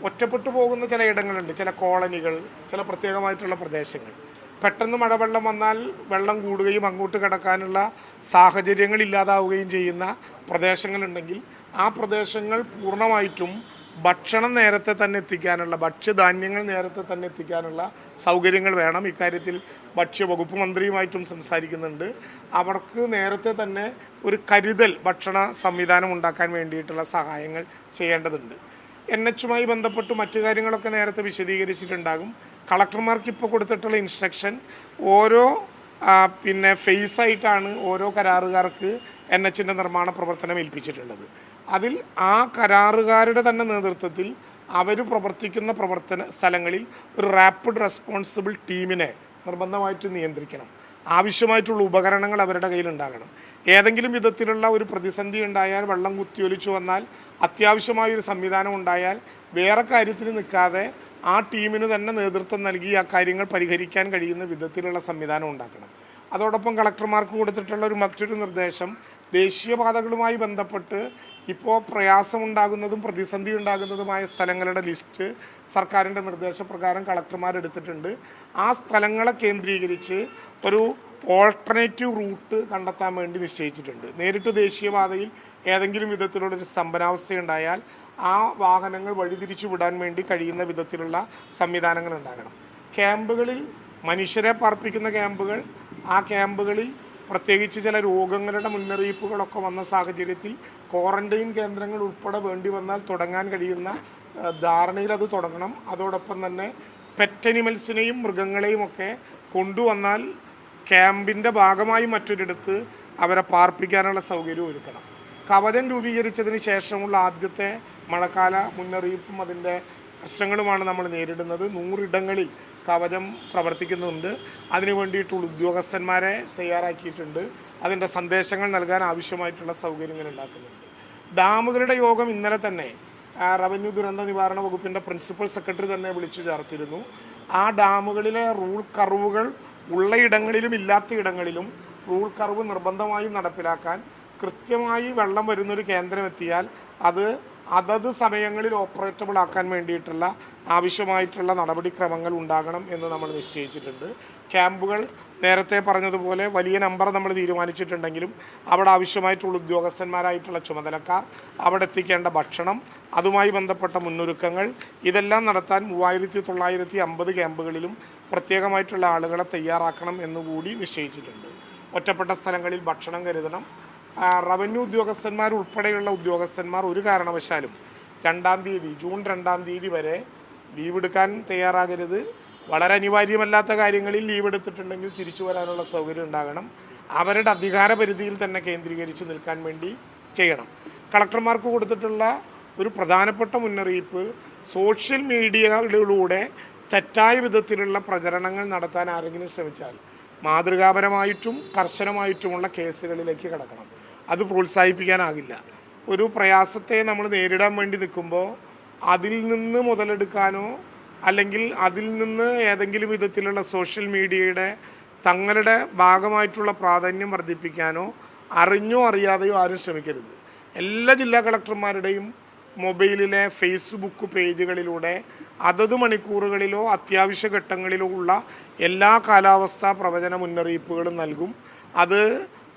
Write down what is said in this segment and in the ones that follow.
ഒറ്റപ്പെട്ടു പോകുന്ന ചില ഇടങ്ങളുണ്ട്, ചില കോളനികൾ, ചില പ്രത്യേകമായിട്ടുള്ള പ്രദേശങ്ങൾ. പെട്ടെന്ന് മഴവെള്ളം വന്നാൽ വെള്ളം കൂടുകയും അങ്ങോട്ട് കടക്കാനുള്ള സാഹചര്യങ്ങൾ ഇല്ലാതാവുകയും ചെയ്യുന്ന പ്രദേശങ്ങളുണ്ടെങ്കിൽ ആ പ്രദേശങ്ങൾ പൂർണ്ണമായിട്ടും ഭക്ഷണം നേരത്തെ തന്നെ എത്തിക്കാനുള്ള, ഭക്ഷ്യധാന്യങ്ങൾ നേരത്തെ തന്നെ എത്തിക്കാനുള്ള സൗകര്യങ്ങൾ വേണം. ഇക്കാര്യത്തിൽ ഭക്ഷ്യവകുപ്പ് മന്ത്രിയുമായിട്ടും സംസാരിക്കുന്നുണ്ട്. അവർക്ക് നേരത്തെ തന്നെ ഒരു കരുതൽ ഭക്ഷണ സംവിധാനം ഉണ്ടാക്കാൻ വേണ്ടിയിട്ടുള്ള സഹായങ്ങൾ ചെയ്യേണ്ടതുണ്ട്. NHുമായി ബന്ധപ്പെട്ട് മറ്റു കാര്യങ്ങളൊക്കെ നേരത്തെ വിശദീകരിച്ചിട്ടുണ്ടാകും. കളക്ടർമാർക്ക് ഇപ്പോൾ കൊടുത്തിട്ടുള്ള ഇൻസ്ട്രക്ഷൻ ഓരോ ഫേസായിട്ടാണ് ഓരോ കരാറുകാർക്ക് NHൻ്റെ നിർമ്മാണ പ്രവർത്തനം ഏൽപ്പിച്ചിട്ടുള്ളത്. അതിൽ ആ കരാറുകാരുടെ തന്നെ നേതൃത്വത്തിൽ അവർ പ്രവർത്തിക്കുന്ന പ്രവർത്തന സ്ഥലങ്ങളിൽ ഒരു റാപ്പിഡ് റെസ്പോൺസിബിൾ ടീമിനെ നിർബന്ധമായിട്ട് നിയന്ത്രിക്കണം. ആവശ്യമായിട്ടുള്ള ഉപകരണങ്ങൾ അവരുടെ കയ്യിലുണ്ടാകണം. ഏതെങ്കിലും വിധത്തിലുള്ള ഒരു പ്രതിസന്ധി ഉണ്ടായാൽ, വെള്ളം കുത്തിയൊലിച്ചു വന്നാൽ, അത്യാവശ്യമായൊരു സംവിധാനം ഉണ്ടായാൽ വേറെ കാര്യത്തിൽ നിൽക്കാതെ ആ ടീമിന് തന്നെ നേതൃത്വം നൽകി ആ കാര്യങ്ങൾ പരിഹരിക്കാൻ കഴിയുന്ന വിധത്തിലുള്ള സംവിധാനം ഉണ്ടാക്കണം. അതോടൊപ്പം കളക്ടർമാർക്ക് കൊടുത്തിട്ടുള്ള മറ്റൊരു നിർദ്ദേശം, ദേശീയപാതകളുമായി ബന്ധപ്പെട്ട് ഇപ്പോൾ പ്രയാസമുണ്ടാകുന്നതും പ്രതിസന്ധി ഉണ്ടാകുന്നതുമായ സ്ഥലങ്ങളുടെ ലിസ്റ്റ് സർക്കാരിൻ്റെ നിർദ്ദേശപ്രകാരം കളക്ടർമാരെടുത്തിട്ടുണ്ട്. ആ സ്ഥലങ്ങളെ കേന്ദ്രീകരിച്ച് ഒരു ഓൾട്ടർനേറ്റീവ് റൂട്ട് കണ്ടെത്താൻ വേണ്ടി നിശ്ചയിച്ചിട്ടുണ്ട്. നേരിട്ട് ദേശീയപാതയിൽ ഏതെങ്കിലും വിധത്തിലുള്ളൊരു സ്തംഭനാവസ്ഥയുണ്ടായാൽ ആ വാഹനങ്ങൾ വഴിതിരിച്ചു വിടാൻ വേണ്ടി കഴിയുന്ന വിധത്തിലുള്ള സംവിധാനങ്ങൾ ഉണ്ടാകണം. ക്യാമ്പുകളിൽ മനുഷ്യരെ പാർപ്പിക്കുന്ന ക്യാമ്പുകൾ, ആ ക്യാമ്പുകളിൽ പ്രത്യേകിച്ച് ചില രോഗങ്ങളുടെ മുന്നറിയിപ്പുകളൊക്കെ വന്ന സാഹചര്യത്തിൽ ക്വാറന്റൈൻ കേന്ദ്രങ്ങൾ ഉൾപ്പെടെ വേണ്ടി വന്നാൽ തുടങ്ങാൻ കഴിയുന്ന ധാരണയിൽ അത് തുടങ്ങണം. അതോടൊപ്പം തന്നെ പെറ്റ് അനിമൽസിനെയും മൃഗങ്ങളെയും ഒക്കെ കൊണ്ടുവന്നാൽ ക്യാമ്പിൻ്റെ ഭാഗമായി മറ്റൊരിടത്ത് അവരെ പാർപ്പിക്കാനുള്ള സൗകര്യം ഒരുക്കണം. കവചം രൂപീകരിച്ചതിന് ശേഷമുള്ള ആദ്യത്തെ മഴക്കാല മുന്നറിയിപ്പും അതിൻ്റെ പ്രശ്നങ്ങളുമാണ് നമ്മൾ നേരിടുന്നത്. 100 ഇടങ്ങളിൽ കവചം പ്രവർത്തിക്കുന്നുണ്ട്. അതിനു വേണ്ടിയിട്ടുള്ള ഉദ്യോഗസ്ഥന്മാരെ തയ്യാറാക്കിയിട്ടുണ്ട്. അതിൻ്റെ സന്ദേശങ്ങൾ നൽകാൻ ആവശ്യമായിട്ടുള്ള സൗകര്യങ്ങൾ ഉണ്ടാക്കുന്നുണ്ട്. ഡാമുകളുടെ യോഗം ഇന്നലെ തന്നെ റവന്യൂ ദുരന്ത നിവാരണ വകുപ്പിൻ്റെ പ്രിൻസിപ്പൽ സെക്രട്ടറി തന്നെ വിളിച്ചു ചേർത്തിരുന്നു. ആ ഡാമുകളിലെ റൂൾ കർവുകൾ ഉള്ള ഇടങ്ങളിലും ഇല്ലാത്ത ഇടങ്ങളിലും റൂൾ കർവ് നിർബന്ധമായും നടപ്പിലാക്കാൻ, കൃത്യമായി വെള്ളം വരുന്നൊരു കേന്ദ്രം എത്തിയാൽ അത് അതത് സമയങ്ങളിൽ ഓപ്പറേറ്റബിൾ ആക്കാൻ വേണ്ടിയിട്ടുള്ള ആവശ്യമായിട്ടുള്ള നടപടിക്രമങ്ങൾ ഉണ്ടാകണം എന്ന് നമ്മൾ നിശ്ചയിച്ചിട്ടുണ്ട്. ക്യാമ്പുകൾ നേരത്തെ പറഞ്ഞതുപോലെ വലിയ നമ്പർ നമ്മൾ തീരുമാനിച്ചിട്ടുണ്ടെങ്കിലും അവിടെ ആവശ്യമായിട്ടുള്ള ഉദ്യോഗസ്ഥന്മാരായിട്ടുള്ള ചുമതലക്കാർ, അവിടെ എത്തിക്കേണ്ട ഭക്ഷണം, അതുമായി ബന്ധപ്പെട്ട മുന്നൊരുക്കങ്ങൾ, ഇതെല്ലാം നടത്താൻ 3950 ക്യാമ്പുകളിലും പ്രത്യേകമായിട്ടുള്ള ആളുകളെ തയ്യാറാക്കണം എന്നുകൂടി നിശ്ചയിച്ചിട്ടുണ്ട്. ഒറ്റപ്പെട്ട സ്ഥലങ്ങളിൽ ഭക്ഷണം കരുതണം. റവന്യൂ ഉദ്യോഗസ്ഥന്മാർ ഉൾപ്പെടെയുള്ള ഉദ്യോഗസ്ഥന്മാർ ഒരു കാരണവശാലും ജൂൺ 2-ാം തീയതി വരെ ലീവ് എടുക്കാൻ തയ്യാറാകരുത്. വളരെ അനിവാര്യമല്ലാത്ത കാര്യങ്ങളിൽ ലീവ് എടുത്തിട്ടുണ്ടെങ്കിൽ തിരിച്ചു വരാനുള്ള സൗകര്യം ഉണ്ടാകണം. അവരുടെ അധികാര പരിധിയിൽ തന്നെ കേന്ദ്രീകരിച്ച് നിൽക്കാൻ വേണ്ടി ചെയ്യണം. കളക്ടർമാർക്ക് കൊടുത്തിട്ടുള്ള ഒരു പ്രധാനപ്പെട്ട മുന്നറിയിപ്പ്, സോഷ്യൽ മീഡിയകളിലൂടെ തെറ്റായ വിധത്തിലുള്ള പ്രചരണങ്ങൾ നടത്താൻ ആരെങ്കിലും ശ്രമിച്ചാൽ മാതൃകാപരമായിട്ടും കർശനമായിട്ടുമുള്ള കേസുകളിലേക്ക് കടക്കണം. അത് പ്രോത്സാഹിപ്പിക്കാനാകില്ല. ഒരു പ്രയാസത്തെ നമ്മൾ നേരിടാൻ വേണ്ടി നിൽക്കുമ്പോൾ അതിൽ നിന്ന് മുതലെടുക്കാനോ അല്ലെങ്കിൽ അതിൽ നിന്ന് ഏതെങ്കിലും വിധത്തിലുള്ള സോഷ്യൽ മീഡിയയുടെ തങ്ങളുടെ ഭാഗമായിട്ടുള്ള പ്രാധാന്യം വർദ്ധിപ്പിക്കാനോ അറിഞ്ഞോ അറിയാതെയോ ആരും ശ്രമിക്കരുത്. എല്ലാ ജില്ലാ കളക്ടർമാരുടെയും മൊബൈലിലെ ഫേസ്ബുക്ക് പേജുകളിലൂടെ അതത് മണിക്കൂറുകളിലോ അത്യാവശ്യ ഘട്ടങ്ങളിലോ ഉള്ള എല്ലാ കാലാവസ്ഥാ പ്രവചന മുന്നറിയിപ്പുകളും നൽകും. അത്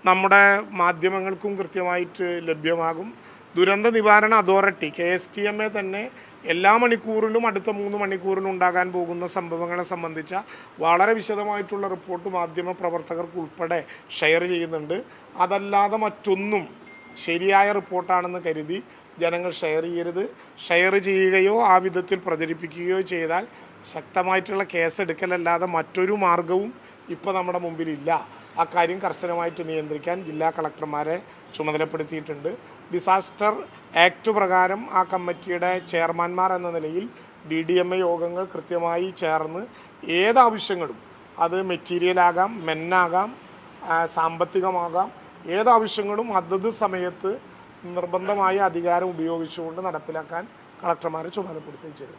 നമ്മുടെ മാധ്യമങ്ങൾക്കും കൃത്യമായിട്ട് ലഭ്യമാകും. ദുരന്ത നിവാരണ അതോറിറ്റി KSTMA തന്നെ എല്ലാ മണിക്കൂറിലും അടുത്ത 3 മണിക്കൂറിലും ഉണ്ടാകാൻ പോകുന്ന സംഭവങ്ങളെ സംബന്ധിച്ച വളരെ വിശദമായിട്ടുള്ള റിപ്പോർട്ട് മാധ്യമ പ്രവർത്തകർക്ക് ഉൾപ്പെടെ ഷെയർ ചെയ്യുന്നുണ്ട്. അതല്ലാതെ മറ്റൊന്നും ശരിയായ റിപ്പോർട്ടാണെന്ന് കരുതി ജനങ്ങൾ ഷെയർ ചെയ്യരുത്. ഷെയർ ചെയ്യുകയോ ആ വിധത്തിൽ പ്രചരിപ്പിക്കുകയോ ചെയ്താൽ ശക്തമായിട്ടുള്ള കേസെടുക്കലല്ലാതെ മറ്റൊരു മാർഗവും ഇപ്പോൾ നമ്മുടെ മുമ്പിലില്ല. അക്കാര്യം കർശനമായിട്ട് നിയന്ത്രിക്കാൻ ജില്ലാ കളക്ടർമാരെ ചുമതലപ്പെടുത്തിയിട്ടുണ്ട്. ഡിസാസ്റ്റർ ആക്ട് പ്രകാരം ആ കമ്മിറ്റിയുടെ ചെയർമാൻമാർ എന്ന നിലയിൽ DDMA യോഗങ്ങൾ കൃത്യമായി ചേർന്ന് ഏതാവശ്യങ്ങളും, അത് മെറ്റീരിയലാകാം, മെന്നാകാം, സാമ്പത്തികമാകാം, ഏതാവശ്യങ്ങളും അതത് സമയത്ത് നിർബന്ധമായ അധികാരം ഉപയോഗിച്ചുകൊണ്ട് നടപ്പിലാക്കാൻ കളക്ടർമാരെ ചുമതലപ്പെടുത്തുകയും ചെയ്തു.